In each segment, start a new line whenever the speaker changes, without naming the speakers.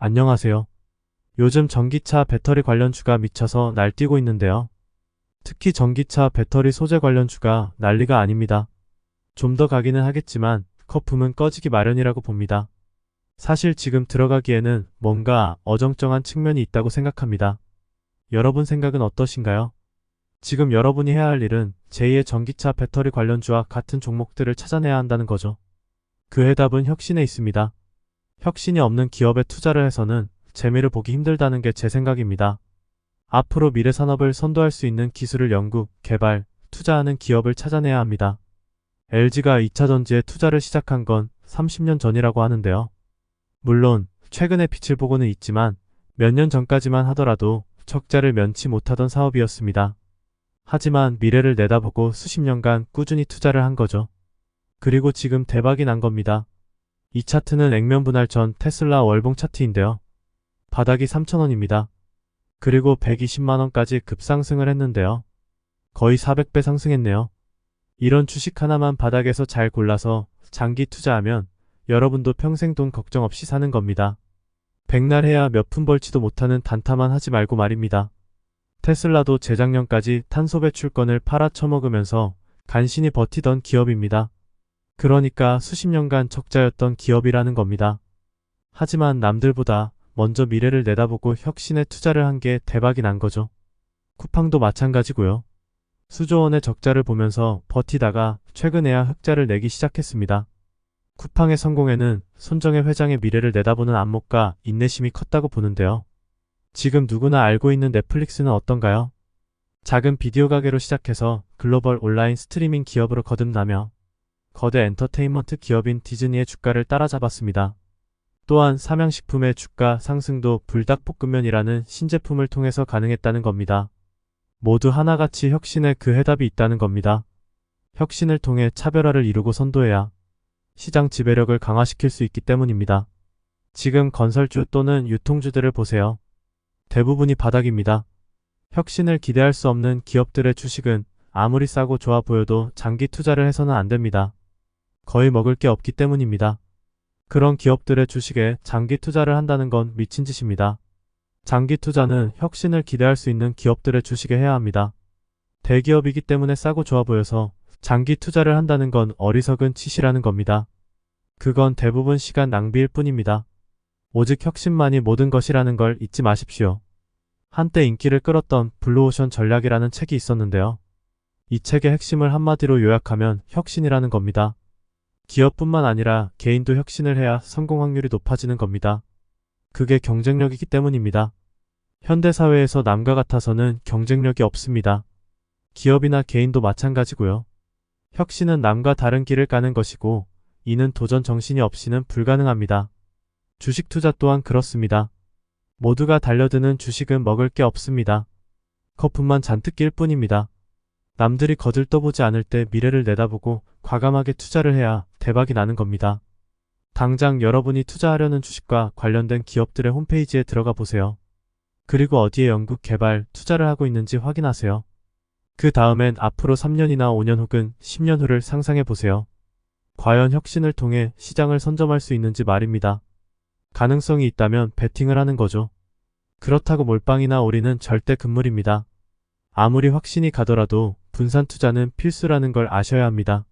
안녕하세요. 요즘 전기차 배터리 관련주가 미쳐서 날뛰고 있는데요. 특히 전기차 배터리 소재 관련주가 난리가 아닙니다. 좀 더 가기는 하겠지만 거품은 꺼지기 마련이라고 봅니다. 사실 지금 들어가기에는 뭔가 어정쩡한 측면이 있다고 생각합니다. 여러분 생각은 어떠신가요? 지금 여러분이 해야 할 일은 제2의 전기차 배터리 관련주와 같은 종목들을 찾아내야 한다는 거죠. 그 해답은 혁신에 있습니다. 혁신이 없는 기업에 투자를 해서는 재미를 보기 힘들다는 게 제 생각입니다. 앞으로 미래 산업을 선도할 수 있는 기술을 연구, 개발, 투자하는 기업을 찾아내야 합니다. LG가 2차 전지에 투자를 시작한 건 30년 전이라고 하는데요. 물론 최근에 빛을 보고는 있지만 몇 년 전까지만 하더라도 적자를 면치 못하던 사업이었습니다. 하지만 미래를 내다보고 수십 년간 꾸준히 투자를 한 거죠. 그리고 지금 대박이 난 겁니다. 이 차트는 액면 분할 전 테슬라 월봉 차트인데요. 바닥이 3,000원입니다. 그리고 120만원까지 급상승을 했는데요. 거의 400배 상승했네요. 이런 주식 하나만 바닥에서 잘 골라서 장기 투자하면 여러분도 평생 돈 걱정 없이 사는 겁니다. 백날 해야 몇 푼 벌지도 못하는 단타만 하지 말고 말입니다. 테슬라도 재작년까지 탄소 배출권을 팔아 처먹으면서 간신히 버티던 기업입니다. 그러니까 수십 년간 적자였던 기업이라는 겁니다. 하지만 남들보다 먼저 미래를 내다보고 혁신에 투자를 한 게 대박이 난 거죠. 쿠팡도 마찬가지고요. 수조 원의 적자를 보면서 버티다가 최근에야 흑자를 내기 시작했습니다. 쿠팡의 성공에는 손정혜 회장의 미래를 내다보는 안목과 인내심이 컸다고 보는데요. 지금 누구나 알고 있는 넷플릭스는 어떤가요? 작은 비디오 가게로 시작해서 글로벌 온라인 스트리밍 기업으로 거듭나며 거대 엔터테인먼트 기업인 디즈니의 주가를 따라잡았습니다. 또한 삼양식품의 주가 상승도 불닭볶음면이라는 신제품을 통해서 가능했다는 겁니다. 모두 하나같이 혁신에 그 해답이 있다는 겁니다. 혁신을 통해 차별화를 이루고 선도해야 시장 지배력을 강화시킬 수 있기 때문입니다. 지금 건설주 또는 유통주들을 보세요. 대부분이 바닥입니다. 혁신을 기대할 수 없는 기업들의 주식은 아무리 싸고 좋아 보여도 장기 투자를 해서는 안 됩니다. 거의 먹을 게 없기 때문입니다. 그런 기업들의 주식에 장기 투자를 한다는 건 미친 짓입니다. 장기 투자는 혁신을 기대할 수 있는 기업들의 주식에 해야 합니다. 대기업이기 때문에 싸고 좋아 보여서 장기 투자를 한다는 건 어리석은 짓이라는 겁니다. 그건 대부분 시간 낭비일 뿐입니다. 오직 혁신만이 모든 것이라는 걸 잊지 마십시오. 한때 인기를 끌었던 블루오션 전략이라는 책이 있었는데요. 이 책의 핵심을 한마디로 요약하면 혁신이라는 겁니다. 기업뿐만 아니라 개인도 혁신을 해야 성공 확률이 높아지는 겁니다. 그게 경쟁력이기 때문입니다. 현대사회에서 남과 같아서는 경쟁력이 없습니다. 기업이나 개인도 마찬가지고요. 혁신은 남과 다른 길을 가는 것이고 이는 도전 정신이 없이는 불가능합니다. 주식 투자 또한 그렇습니다. 모두가 달려드는 주식은 먹을 게 없습니다. 거품만 잔뜩 낄 뿐입니다. 남들이 거들떠보지 않을 때 미래를 내다보고 과감하게 투자를 해야 대박이 나는 겁니다. 당장 여러분이 투자하려는 주식과 관련된 기업들의 홈페이지에 들어가 보세요. 그리고 어디에 연구, 개발, 투자를 하고 있는지 확인하세요. 그 다음엔 앞으로 3년이나 5년 혹은 10년 후를 상상해 보세요. 과연 혁신을 통해 시장을 선점할 수 있는지 말입니다. 가능성이 있다면 베팅을 하는 거죠. 그렇다고 몰빵이나 올인은 절대 금물입니다. 아무리 확신이 가더라도 분산 투자는 필수라는 걸 아셔야 합니다.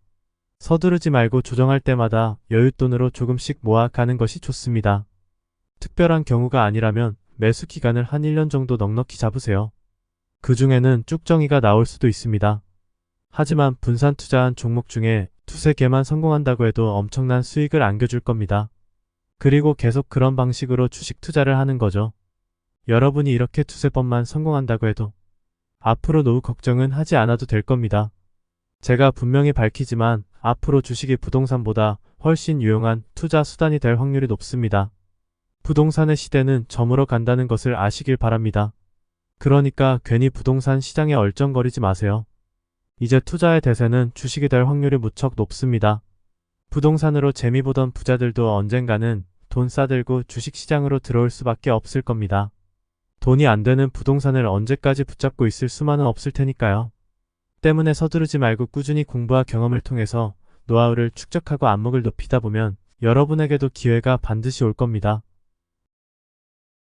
서두르지 말고 조정할 때마다 여윳돈으로 조금씩 모아 가는 것이 좋습니다. 특별한 경우가 아니라면 매수 기간을 한 1년 정도 넉넉히 잡으세요. 그 중에는 쭉정이가 나올 수도 있습니다. 하지만 분산 투자한 종목 중에 두세 개만 성공한다고 해도 엄청난 수익을 안겨줄 겁니다. 그리고 계속 그런 방식으로 주식 투자를 하는 거죠. 여러분이 이렇게 두세 번만 성공한다고 해도 앞으로 노후 걱정은 하지 않아도 될 겁니다. 제가 분명히 밝히지만 앞으로 주식이 부동산보다 훨씬 유용한 투자 수단이 될 확률이 높습니다. 부동산의 시대는 저물어 간다는 것을 아시길 바랍니다. 그러니까 괜히 부동산 시장에 얼쩡거리지 마세요. 이제 투자의 대세는 주식이 될 확률이 무척 높습니다. 부동산으로 재미 보던 부자들도 언젠가는 돈 싸들고 주식시장으로 들어올 수밖에 없을 겁니다. 돈이 안 되는 부동산을 언제까지 붙잡고 있을 수만은 없을 테니까요. 때문에 서두르지 말고 꾸준히 공부와 경험을 통해서 노하우를 축적하고 안목을 높이다 보면 여러분에게도 기회가 반드시 올 겁니다.